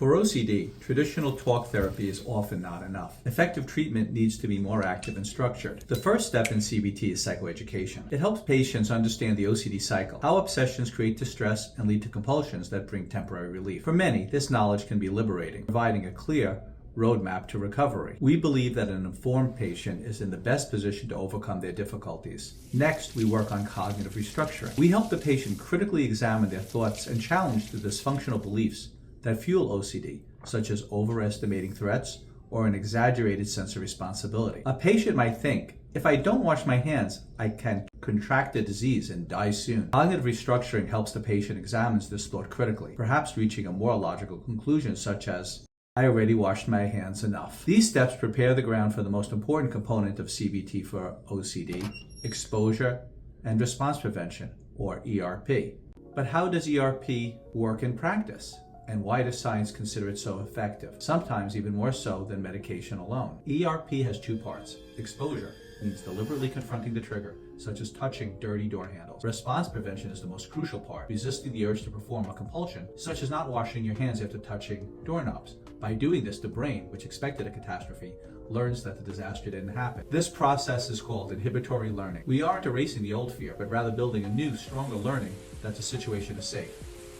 For OCD, traditional talk therapy is often not enough. Effective treatment needs to be more active and structured. The first step in CBT is psychoeducation. It helps patients understand the OCD cycle, how obsessions create distress and lead to compulsions that bring temporary relief. For many, this knowledge can be liberating, providing a clear roadmap to recovery. We believe that an informed patient is in the best position to overcome their difficulties. Next, we work on cognitive restructuring. We help the patient critically examine their thoughts and challenge the dysfunctional beliefs that fuel OCD, such as overestimating threats or an exaggerated sense of responsibility. A patient might think, if I don't wash my hands, I can contract a disease and die soon. Cognitive restructuring helps the patient examine this thought critically, perhaps reaching a more logical conclusion such as, I already washed my hands enough. These steps prepare the ground for the most important component of CBT for OCD, exposure and response prevention, or ERP. But how does ERP work in practice? And why does science consider it so effective? Sometimes even more so than medication alone. ERP has two parts. Exposure means deliberately confronting the trigger, such as touching dirty door handles. Response prevention is the most crucial part, resisting the urge to perform a compulsion, such as not washing your hands after touching doorknobs. By doing this, the brain, which expected a catastrophe, learns that the disaster didn't happen. This process is called inhibitory learning. We aren't erasing the old fear, but rather building a new, stronger learning that the situation is safe.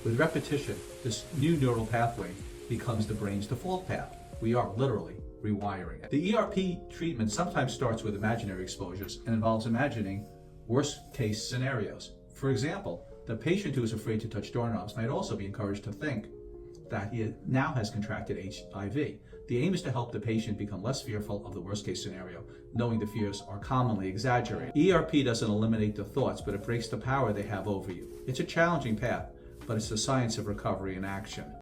With repetition, this new neural pathway becomes the brain's default path. We are literally rewiring it. The ERP treatment sometimes starts with imaginary exposures and involves imagining worst-case scenarios. For example, the patient who is afraid to touch doorknobs might also be encouraged to think that he now has contracted HIV. The aim is to help the patient become less fearful of the worst-case scenario, knowing the fears are commonly exaggerated. ERP doesn't eliminate the thoughts, but it breaks the power they have over you. It's a challenging path, but it's the science of recovery in action.